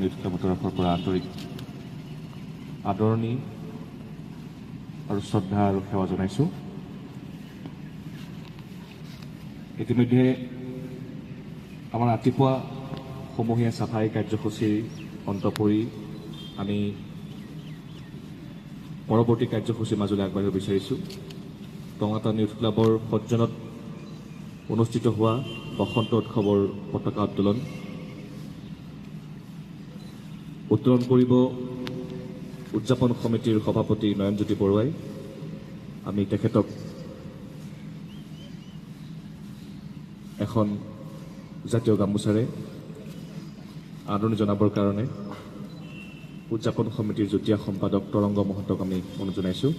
Youth ক্লাবৰ তৰফৰ পৰা আন্তৰিক আদৰণি আৰু শ্ৰদ্ধা আৰু সেৱা জনাইছোঁ। ইতিমধ্যে আমাৰ ৰাতিপুৱা সমূহীয়া চাফাই কাৰ্যসূচীৰ অন্ত পৰি আমি পৰৱৰ্তী কাৰ্যসূচীৰ মাজলৈ আগবাঢ়িব বিচাৰিছোঁ। টঙাটান ইউথ ক্লাবৰ সজ্জনত অনুষ্ঠিত হোৱা বসন্ত উৎসৱৰ পতাকা উত্তোলন কৰিব উদযাপন সমিতিৰ সভাপতি নয়নজ্যোতি বৰুৱাই। আমি তেখেতক এখন জাতীয় গামোচাৰে আদৰণি জনাবৰ কাৰণে উদযাপন সমিতিৰ যুটীয়া সম্পাদক তৰংগ মহন্তক আমি অনুৰোধ জনাইছোঁ।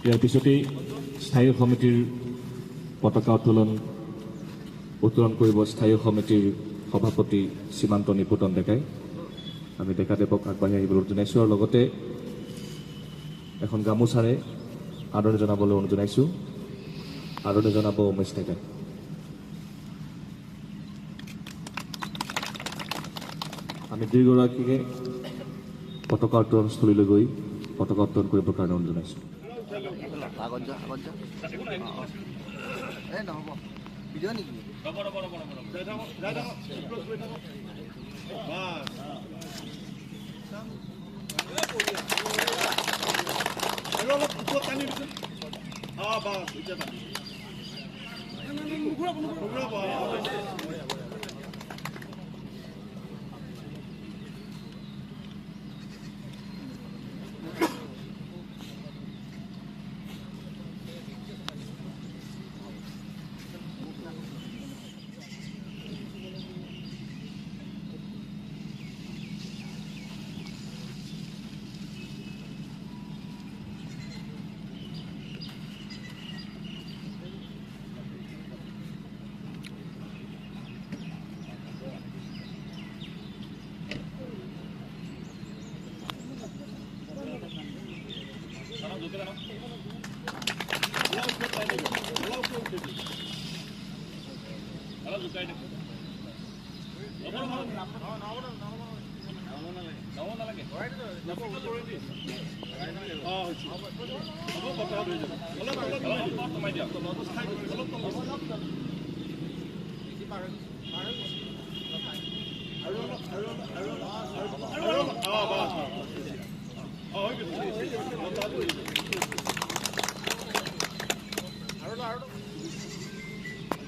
ইয়াৰ পিছতেই স্থায়ী সমিতিৰ পতাকা উত্তোলন কৰিব স্থায়ী সমিতিৰ সভাপতি সীমান্ত নিপুতন ডেকাই। আমি ডেকাদেৱক আগবাঢ়ি আহিবলৈ অনুৰোধ জনাইছোঁ আৰু লগতে এখন গামোচাৰে আদৰণি জনাবলৈ অনুৰোধ জনাইছোঁ। আদৰণি জনাব উমেশ ডেকাই। আমি দুয়োগৰাকীকে পতাকা উত্তোলনস্থলীলৈ গৈ পতাকা উত্তোলন কৰিবৰ কাৰণে অনুৰোধ জনাইছোঁ।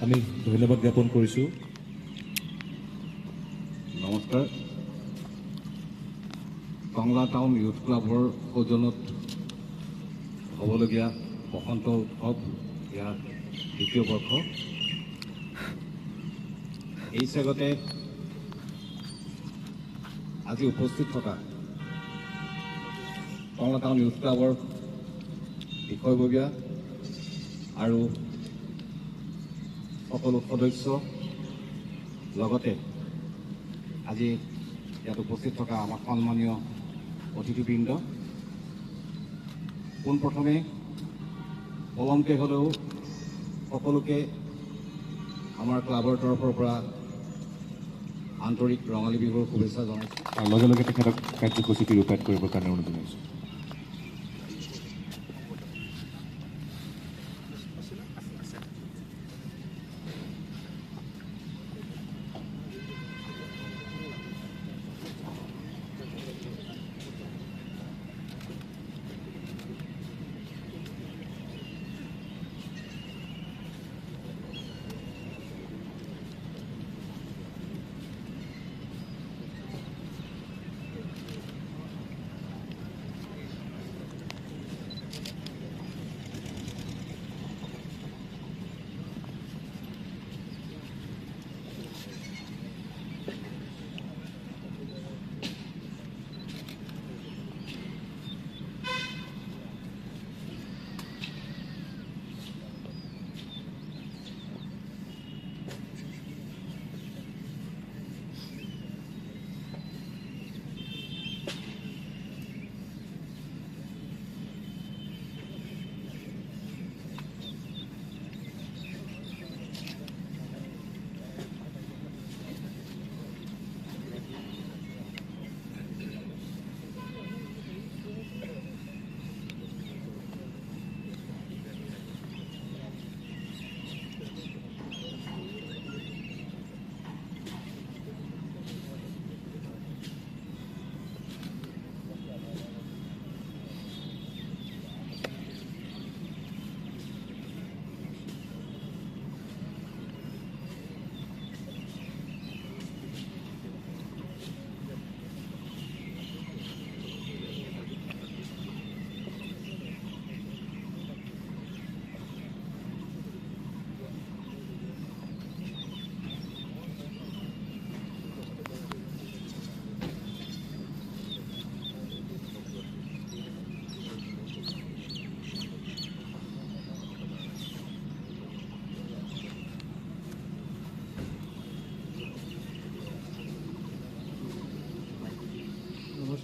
আমি ধন্যবাদ জ্ঞাপন কৰিছোঁ। নমস্কাৰ। টংলা টাউন ইউথ ক্লাবৰ সৌজন্যত হ'বলগীয়া বসন্ত উৎসৱ ইয়াৰ দ্বিতীয় বৰ্ষ। এই চেগতে আজি উপস্থিত থকা টংলা টাউন ইউথ ক্লাবৰ বিষয়ববীয়া আৰু সকলো সদস্য লগতে আজি ইয়াত উপস্থিত থকা আমাৰ সন্মানীয় অতিথিবৃন্দ, পোনপ্ৰথমে পলমকৈ হ'লেও সকলোকে আমাৰ ক্লাবৰ তৰফৰ পৰা আন্তৰিক ৰঙালী বিহুৰ শুভেচ্ছা জনাইছোঁ আৰু লগে লগে তেখেতক কাৰ্যসূচীটি ৰূপায়ণ কৰিবৰ কাৰণে অনুৰোধ জনাইছোঁ।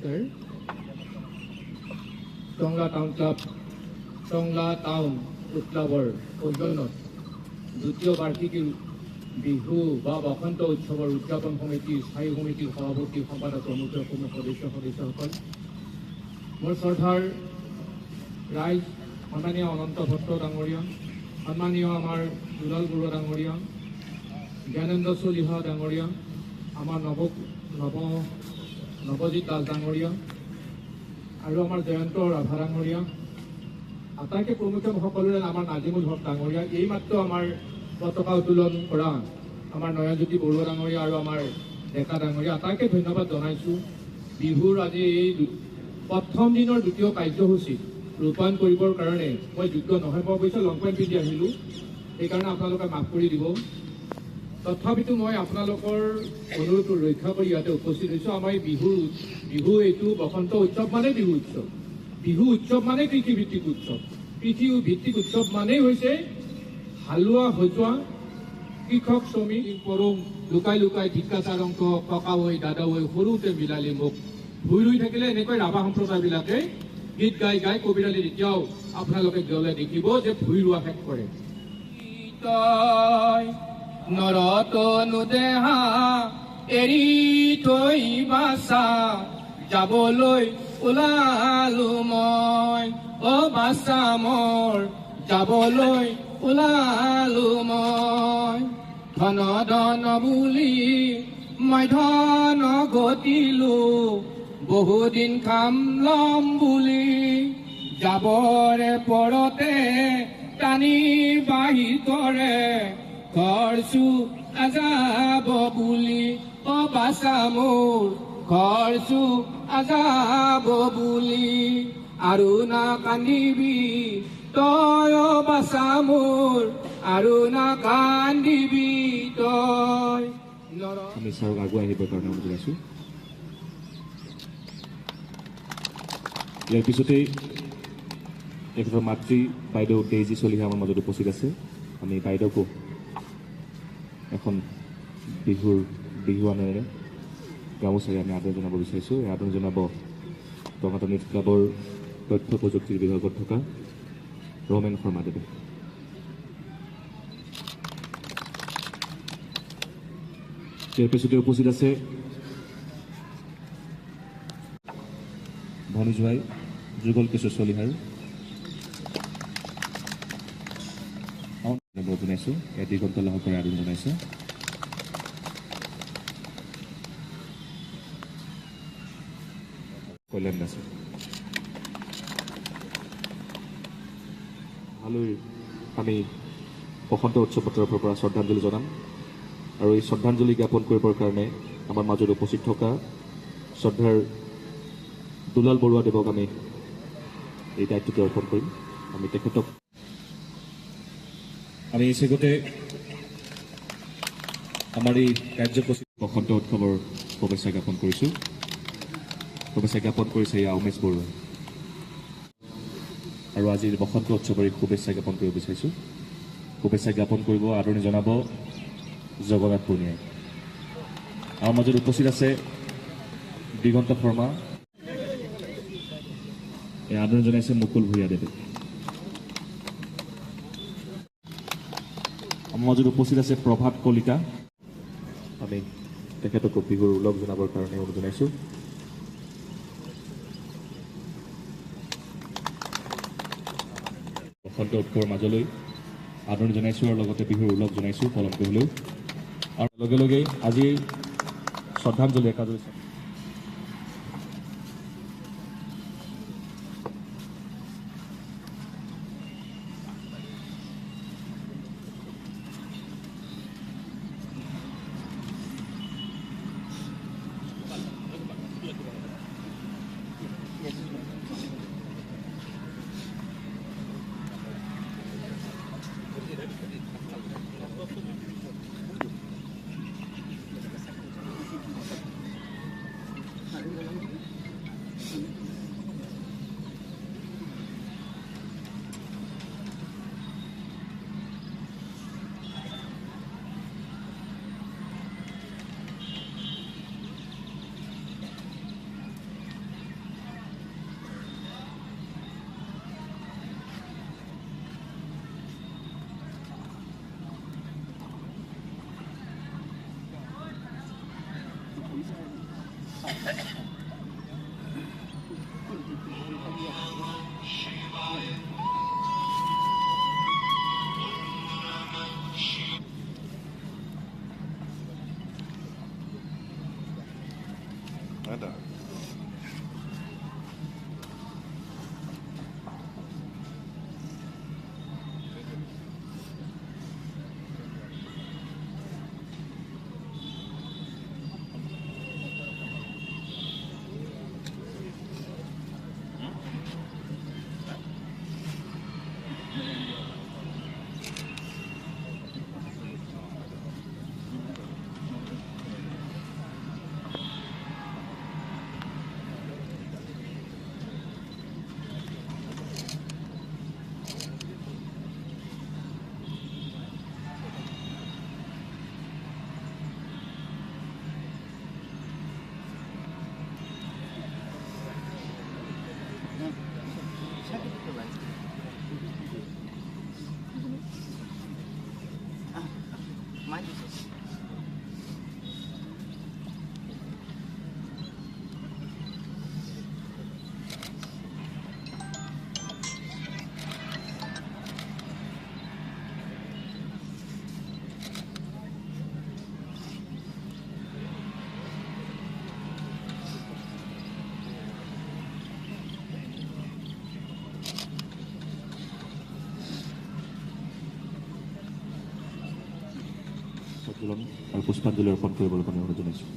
Center, Tongla Town Club, Tongla Town উৎসৱৰ উদ্বোধনত দ্বিতীয় বাৰ্ষিকী বিহু বা বসন্ত উৎসৱৰ উদযাপন সমিতিৰ স্থায়ী সমিতিৰ সভাপতি সম্পাদক প্ৰমুখ সদস্যসকল, মোৰ শ্ৰদ্ধাৰ ৰাইজ, সন্মানীয় অনন্ত ভট্ট ডাঙৰীয়া, সন্মানীয় আমাৰ দুলাল বৰুৱা ডাঙৰীয়া, জ্ঞানেন্দ্ৰ চলিহা ডাঙৰীয়া, আমাৰ নৱজিৎ দাস ডাঙৰীয়া আৰু আমাৰ জয়ন্ত ৰাভা ডাঙৰীয়া, আটাইকে প্ৰমুখ্য সকলোৰে আমাৰ নাজিমুল হক ডাঙৰীয়া, এইমাত্ৰ আমাৰ পতাকা উত্তোলন কৰা আমাৰ নয়নজ্যোতি বৰুৱা ডাঙৰীয়া আৰু আমাৰ ডেকা ডাঙৰীয়া, আটাইকে ধন্যবাদ জনাইছোঁ। বিহুৰ আজি এই প্ৰথম দিনৰ দ্বিতীয় কাৰ্যসূচীত ৰূপায়ণ কৰিবৰ কাৰণে মই যোগ্য নহয়। মই অৱশ্যে লং পেণ্ট পিন্ধি আহিলোঁ, সেইকাৰণে আপোনালোকে মাফ কৰি দিব। তথাপিতো মই আপোনালোকৰ অনুৰোধ ৰক্ষা কৰি ইয়াতে উপস্থিত হৈছোঁ। আমাৰ এই বিহু এইটো বসন্ত উৎসৱ মানে বিহু উৎসৱ, বিহু উৎসৱ মানে কৃষিভিত্তিক উৎসৱ, কৃষিভিত্তিক উৎসৱ মানেই হৈছে হালোৱা হজোৱা কৃষক শ্ৰমিক পৰুং লুকাই লুকাই ভিক্ষাচাৰ অংক ককা হৈ দাদা হৈ সৰুতে মিলালি মোক ভুই ৰুই থাকিলে এনেকৈ ৰাভা সম্প্ৰদায়বিলাকে গীত গাই গাই কবিৰালি এতিয়াও আপোনালোকে গ'লে দেখিব যে ভুই ৰোৱা শেষ কৰে। নৰতনু দেহা এৰি থৈ বাছা যাবলৈ ওলালো মই, অ' বাছা মোৰ যাবলৈ ওলালো মই, ধন ধন বুলি মই ধন ঘটিলো, বহুদিন খাম লম বুলি, যাবৰে পৰতে টানি বাহি কৰে, ঘৰচু আজাব বুলি, অ' বাছা মোৰ ঘৰচু আজাব বুলি, আৰু না কান্দিবি তই, অ' বাছা মোৰ আৰু না কান্দিবি তই। আমি ছাৰক আগুৱাই আহিবৰ কাৰণে অনুৰোধ জনাইছোঁ। ইয়াৰ পিছতেই তেখেতৰ মাতৃ বাইদেউ ডেইজি চলিহা আমাৰ মাজত উপস্থিত আছে। আমি বাইদেউকো এখন বিহুৱানেৰে গামোচাৰে আমি আদৰণি জনাব বিচাৰিছোঁ। এই আদৰণি জনাব টঙাটা নৃত্য ক্লাবৰ তথ্য প্ৰযুক্তিৰ বিভাগত থকা ৰমেন শৰ্মাদেৱে। ইয়াৰ পিছতে উপস্থিত আছে ভনী জোৱাই যুগল কিশোৰ চলিহাৰ জনাইছোঁ। দিগন্ত লাহকৰে আদৰণি জনাইছোঁ। কল্যাণ দাসে ভালকৈ আমি বসন্ত উৎসৱৰ তৰফৰ পৰা শ্ৰদ্ধাঞ্জলি জনাম আৰু এই শ্ৰদ্ধাঞ্জলি জ্ঞাপন কৰিবৰ কাৰণে আমাৰ মাজত উপস্থিত থকা শ্ৰদ্ধাৰ দুলাল বৰুৱা দেৱক আমি এই দায়িত্বটো অৰ্পণ কৰিম। আমি তেখেতক আমি চেগতে আমাৰ এই কাৰ্যসূচী বসন্ত উৎসৱৰ শুভেচ্ছা জ্ঞাপন কৰিছোঁ। শুভেচ্ছা জ্ঞাপন কৰিছে এয়া উমেশ বৰুৱাই আৰু আজিৰ বসন্ত উৎসৱৰ শুভেচ্ছা জ্ঞাপন কৰিব বিচাৰিছোঁ। শুভেচ্ছা জ্ঞাপন কৰিব আদৰণি জনাব জগন্নাথ পুনিয়াই। আমাৰ মাজত উপস্থিত আছে দিগন্ত শৰ্মা। এই আদৰণি জনাইছে মুকুল ভূঞাদেৱে। আমাৰ মাজত উপস্থিত আছে প্ৰভাত কলিতা। আমি তেখেতকো বিহুৰ ওলগ জনাবৰ কাৰণে অনুৰোধ জনাইছোঁ। বসন্ত উৎসৱৰ মাজলৈ আদৰণি জনাইছোঁ আৰু লগতে বিহুৰ ওলগ জনাইছোঁ পালন কৰিবলৈও। আৰু লগে লগে আজি শ্ৰদ্ধাঞ্জলি একাদশী Canada. উত্তোলন আৰু পুষ্পাঞ্জলি অৰ্পণ কৰিবলৈ কাৰণে অনুৰোধ জনাইছোঁ।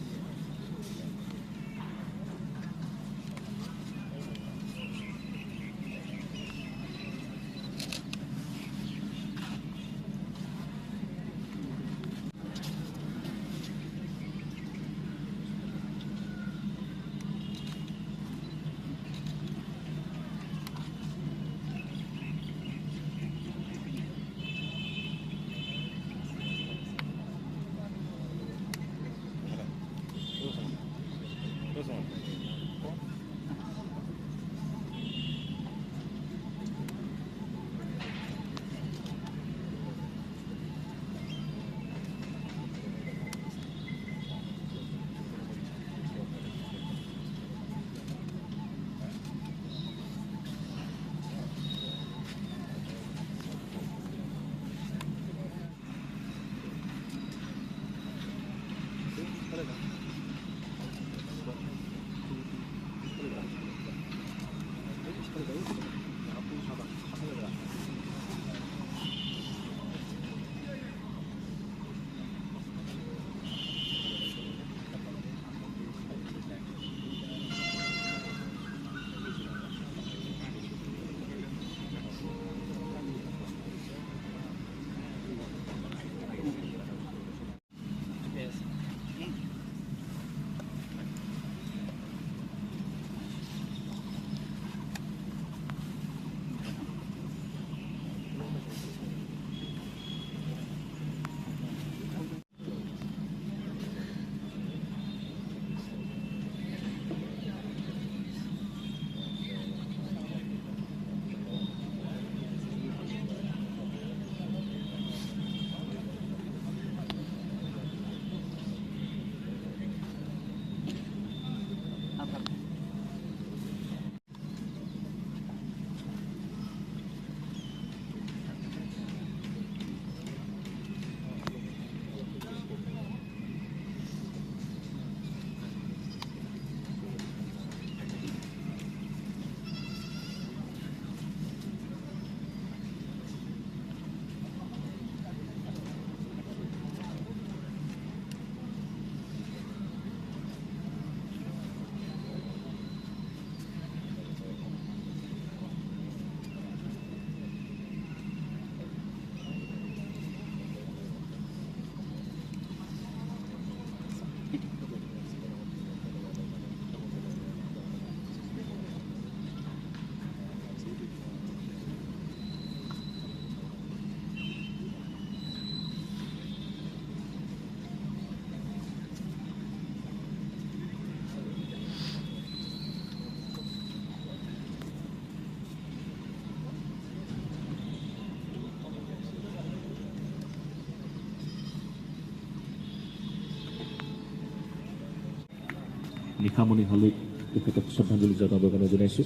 নিশামণি হালৈক তেখেতক শ্ৰদ্ধাঞ্জলি জনাবৰ কাৰণে জনাইছোঁ।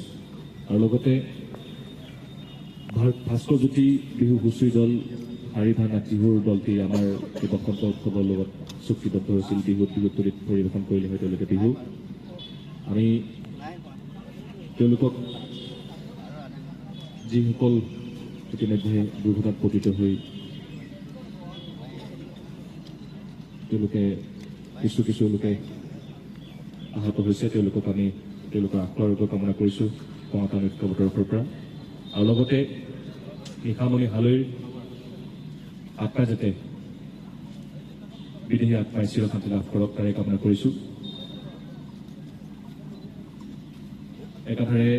আৰু লগতে ভাস্কৰ জ্যোতি বিহু হুঁচৰি দল হাৰি ভাঙা বিহুৰ দলটি আমাৰ এই বসন্ত উৎসৱৰ লগত চুক্তিবদ্ধ হৈছিল। বিহুত তলিত পৰিৱেশন কৰিলে হয় তেওঁলোকে বিহু। আমি তেওঁলোকক যিসকল ইতিমধ্যে দুৰ্ঘটনাত পতিত হৈ তেওঁলোকে কিছু লোকে আহত হৈছে, তেওঁলোকক আমি তেওঁলোকৰ আশীৰ্বাদ কামনা কৰিছোঁ কঙাতান উৎসৱৰ তৰফৰ পৰা। আৰু লগতে নিশামণি হালৈৰ আত্মা যাতে বিদেহী আত্মাই চিৰশান্তি লাভ কৰক তাৰে কামনা কৰিছোঁ। একাধাৰে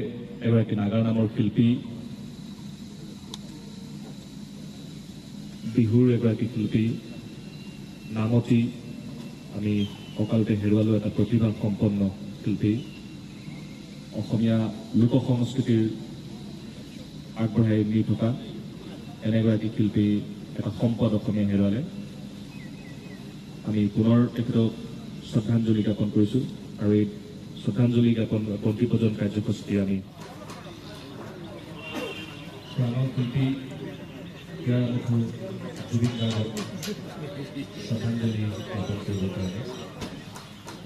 এগৰাকী নাগাৰ নামৰ শিল্পী, বিহুৰ এগৰাকী শিল্পী নামতী আমি অকালতে হেৰুৱালো, এটা প্ৰতিভা সম্পন্ন শিল্পী, অসমীয়া লোক সংস্কৃতিৰ আগবঢ়াই নি থকা এনেগৰাকী শিল্পী, এটা সম্পদ অসমীয়া হেৰুৱালে। আমি পুনৰ তেখেতক শ্ৰদ্ধাঞ্জলি জ্ঞাপন কৰিছোঁ আৰু এই শ্ৰদ্ধাঞ্জলি জ্ঞাপন বন্তি প্ৰজন কাৰ্যসূচীতে আমি প্ৰাণৰ শিল্পী ক্ৰীড়ামুখৰ জুবিন গাৰ্গক শ্ৰদ্ধাঞ্জলি জ্ঞাপন কৰিবৰ কাৰণে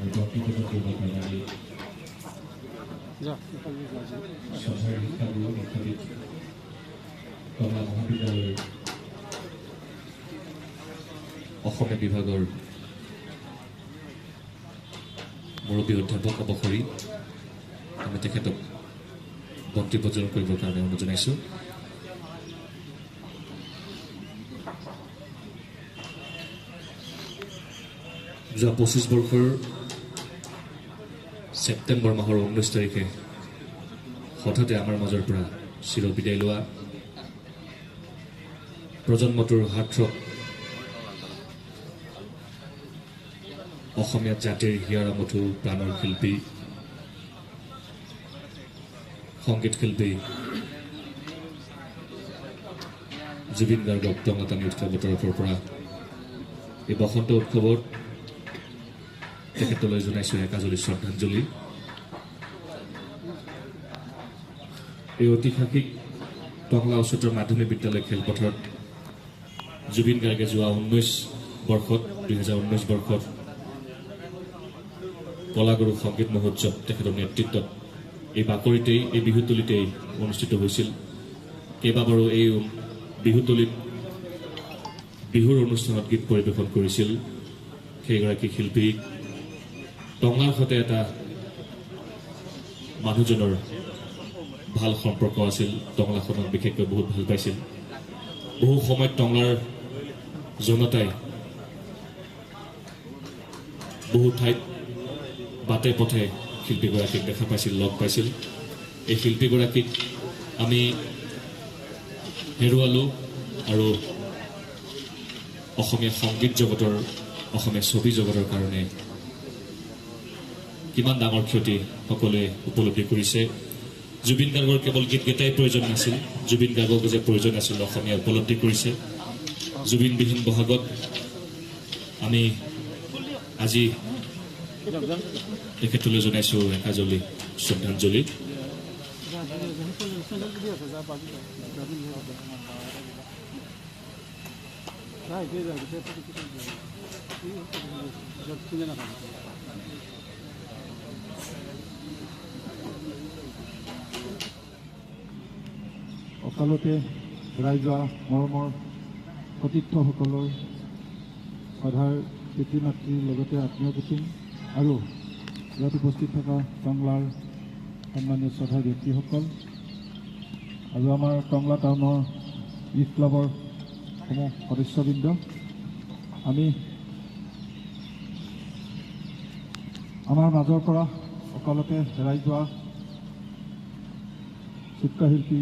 আৰু বন্তি প্ৰজন কৰিবৰ কাৰণে আমি শ্ৰদ্ধাৰ শিক্ষাগুৰু শিক্ষাবিদ কমলা মহাবিদ্যালয়ৰ অসমীয়া বিভাগৰ মুৰব্বী অধ্যাপক অৱসৰী আমি তেখেতক বন্তি প্ৰজ্বলন কৰিবৰ কাৰণে অনুৰোধ জনাইছোঁ। যোৱা 25 বৰ্ষৰ ছেপ্টেম্বৰ মাহৰ 19 তাৰিখে হঠাতে আমাৰ মাজৰ পৰা চিৰ বিদায় লোৱা প্ৰজন্মটোৰ হাতত অসমীয়া জাতিৰ হিয়াৰ আমঠু প্ৰাণৰ শিল্পী, সংগীত শিল্পী জুবিন গাৰ্গক কঙাতান উৎসৱৰ তৰফৰ পৰা এই বসন্ত উৎসৱত তেখেতলৈ জনাইছোঁ একাজলি শ্ৰদ্ধাঞ্জলি। এই ঐতিহাসিক টংলা উচ্চতৰ মাধ্যমিক বিদ্যালয় খেলপথাৰত জুবিন গাৰ্গে যোৱা 2019 বৰ্ষত কলাগুৰু সংগীত মহোৎসৱ তেখেতৰ নেতৃত্বত এই বাকৰিতেই, এই বিহুতলিতেই অনুষ্ঠিত হৈছিল। কেইবাবাৰো এই বিহুতলিত বিহুৰ অনুষ্ঠানত গীত পৰিৱেশন কৰিছিল সেইগৰাকী শিল্পী। টংলাৰ সৈতে এটা মানুহজনৰ ভাল সম্পৰ্ক আছিল, টংলাখনক বিশেষকৈ বহুত ভাল পাইছিল। বহু সময়ত টংলাৰ জনতাই বহু ঠাইত বাটে পথে শিল্পীগৰাকীক দেখা পাইছিল, লগ পাইছিল। এই শিল্পীগৰাকীক আমি হেৰুৱালোঁ আৰু অসমীয়া সংগীত জগতৰ, অসমীয়া ছবি জগতৰ কাৰণে কিমান ডাঙৰ ক্ষতি সকলোৱে উপলব্ধি কৰিছে। জুবিন গাৰ্গৰ কেৱল গীতকেইটাই প্ৰয়োজন নাছিল, জুবিন গাৰ্গক যে প্ৰয়োজন আছিল অসমীয়া উপলব্ধি কৰিছে। জুবিনবিহীন বহাগত আমি আজি তেখেতলৈ জনাইছোঁ একাজলি শ্ৰদ্ধাঞ্জলি। অকালতে হেৰাই যোৱা মৰমৰ সতীৰ্থসকলৰ সদাৰ পিতৃ মাতৃৰ লগতে আত্মীয় কুটুম আৰু ইয়াত উপস্থিত থকা টংলাৰ সন্মানীয় শ্ৰদ্ধাৰ ব্যক্তিসকল আৰু আমাৰ টংলা টাউনৰ ইউথ ক্লাবৰ সমূহ সদস্যবৃন্দ, আমি আমাৰ মাজৰ পৰা অকালতে হেৰাই যোৱা চিত্ৰশিল্পী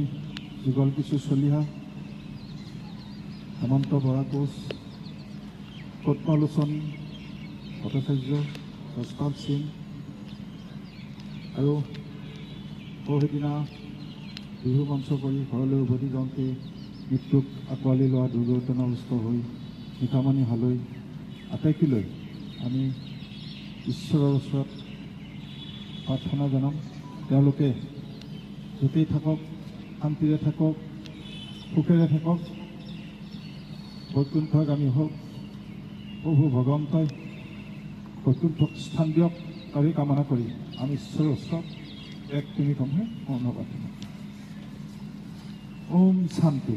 যুগল কিশোৰ চলিহা, হেমন্ত বৰা কোচ, পদ্মলোচন ভট্টাচাৰ্য, যশপাল সিং আৰু পৰহিদিনা বিহু মঞ্চ কৰি ঘৰলৈ উভতি যাওঁতে মৃত্যুক আঁকোৱালি লোৱা দুৰ্ঘটনাগ্ৰস্ত হৈ নিশামণি হালৈ আটাইকলৈ আমি ঈশ্বৰৰ ওচৰত প্ৰাৰ্থনা জনাম। তেওঁলোকে য'তেই থাকক, শান্তিৰে থাকক, সুখেৰে থাকক, বৈকুণ্ঠগামী হওক। প্ৰভু ভগৱন্তই বৈকুণ্ঠক স্থান দিয়ক। তাৰই কামনা কৰি আমি ঈশ্বৰেৰ ওচৰত এক তিনিকমহে ধন্যবাদ দিম। ওম শান্তি।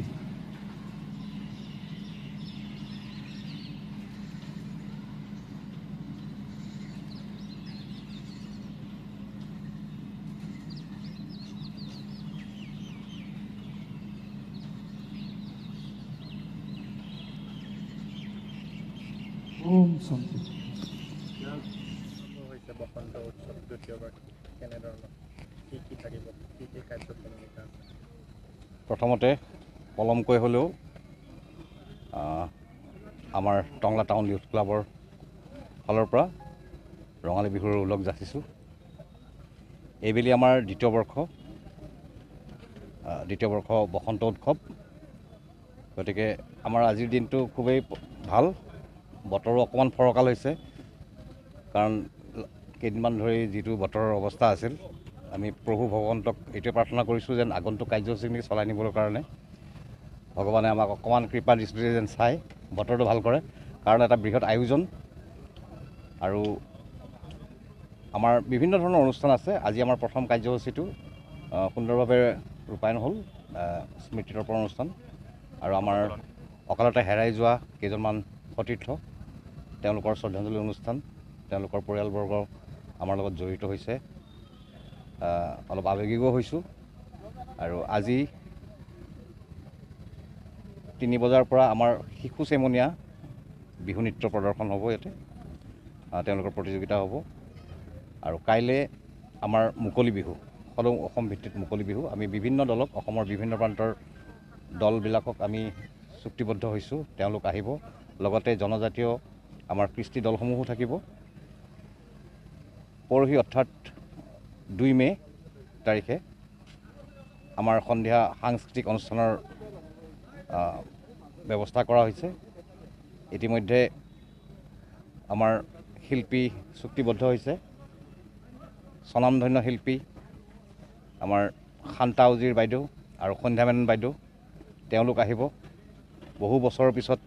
ওম শান্তি। হৈছে বসন্ত উৎসৱ দ্বিতীয়বাৰ কেনেধৰণৰ কি থাকিব কি কাৰ্যক্ৰম আছে? প্ৰথমতে পলমকৈ হ'লেও আমাৰ টংলা টাউন ইউথ ক্লাবৰ ফালৰ পৰা ৰঙালী বিহুৰ ওলগ যাচিছোঁ। এইবেলি আমাৰ দ্বিতীয় বৰ্ষ বসন্ত উৎসৱ। গতিকে আমাৰ আজিৰ দিনটো খুবেই ভাল। বতৰো অকণমান ফৰকাল হৈছে, কাৰণ কেইদিনমান ধৰি যিটো বতৰৰ অৱস্থা আছিল, আমি প্ৰভু ভগৱন্তক এইটোৱে প্ৰাৰ্থনা কৰিছোঁ যেন আগন্তুক কাৰ্যসূচীখিনি চলাই নিবৰ কাৰণে ভগৱানে আমাক অকণমান কৃপা দৃষ্টিৰে যেন চাই বতৰটো ভাল কৰে, কাৰণ এটা বৃহৎ আয়োজন আৰু আমাৰ বিভিন্ন ধৰণৰ অনুষ্ঠান আছে। আজি আমাৰ প্ৰথম কাৰ্যসূচীটো সুন্দৰভাৱে ৰূপায়ণ হ'ল, স্মৃতিতৰ্পণ অনুষ্ঠান আৰু আমাৰ অকালতে হেৰাই যোৱা কেইজনমান সতীৰ্থ তেওঁলোকৰ শ্ৰদ্ধাঞ্জলি অনুষ্ঠান। তেওঁলোকৰ পৰিয়ালবৰ্গ আমাৰ লগত জড়িত হৈছে, অলপ আৱেগিকো হৈছোঁ। আৰু আজি 3 বজাৰ পৰা আমাৰ শিশু চেমনীয়া বিহু নৃত্য প্ৰদৰ্শন হ'ব ইয়াতে, তেওঁলোকৰ প্ৰতিযোগিতা হ'ব। আৰু কাইলৈ আমাৰ মুকলি বিহু, সদৌ অসম ভিত্তিত মুকলি বিহু। আমি বিভিন্ন দলক, অসমৰ বিভিন্ন প্ৰান্তৰ দলবিলাকক আমি চুক্তিবদ্ধ হৈছোঁ, তেওঁলোক আহিব। লগতে জনজাতীয় আমাৰ কৃষ্টি দলসমূহো থাকিব। পৰহি অৰ্থাৎ 2 মে' তাৰিখে আমাৰ সন্ধিয়া সাংস্কৃতিক অনুষ্ঠানৰ ব্যৱস্থা কৰা হৈছে। ইতিমধ্যে আমাৰ শিল্পী চুক্তিবদ্ধ হৈছে। স্বনামধন্য শিল্পী আমাৰ শান্তা উজিৰ বাইদেউ আৰু সন্ধ্যা মেনন বাইদেউ, তেওঁলোক আহিব। বহু বছৰৰ পিছত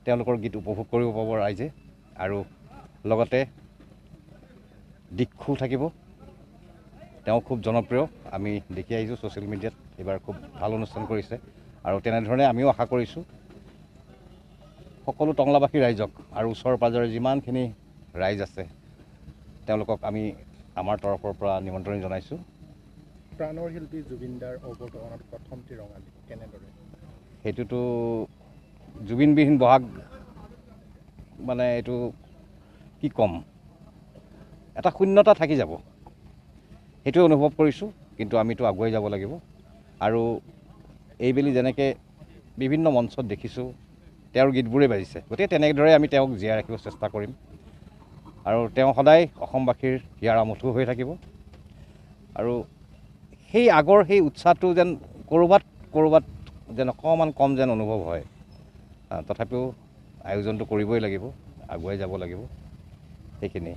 তেওঁলোকৰ গীত উপভোগ কৰিব পাব ৰাইজে। আৰু লগতে দীক্ষু থাকিব, তেওঁ খুব জনপ্ৰিয়, আমি দেখি আহিছোঁ ছ'চিয়েল মিডিয়াত, এইবাৰ খুব ভাল অনুষ্ঠান কৰিছে। আৰু তেনেধৰণে আমিও আশা কৰিছোঁ সকলো টংলাবাসী ৰাইজক আৰু ওচৰ পাঁজৰে যিমানখিনি ৰাইজ আছে তেওঁলোকক আমি আমাৰ তৰফৰ পৰা নিমন্ত্ৰণ জনাইছোঁ। প্ৰাণৰ শিল্পী জুবিনদাৰ অৱতৰণত প্ৰথমটি ৰঙালী কেনেদৰে? সেইটোতো জুবিনবিহীন বহাগ মানে এইটো কি ক'ম, এটা শূন্যতা থাকি যাব, সেইটোৱে অনুভৱ কৰিছোঁ। কিন্তু আমিতো আগুৱাই যাব লাগিব। আৰু এইবেলি যেনেকৈ বিভিন্ন মঞ্চত দেখিছোঁ তেওঁৰ গীতবোৰেই বাজিছে, গতিকে তেনেদৰে আমি তেওঁক জীয়াই ৰাখিব চেষ্টা কৰিম। আৰু তেওঁ সদায় অসমবাসীৰ হিয়াৰ আমঠু হৈ থাকিব। আৰু সেই আগৰ সেই উৎসাহটো যেন ক'ৰবাত যেন অকণমান কম যেন অনুভৱ হয়। তথাপিও আয়োজনটো কৰিবই লাগিব, আগুৱাই যাব লাগিব, সেইখিনিয়ে।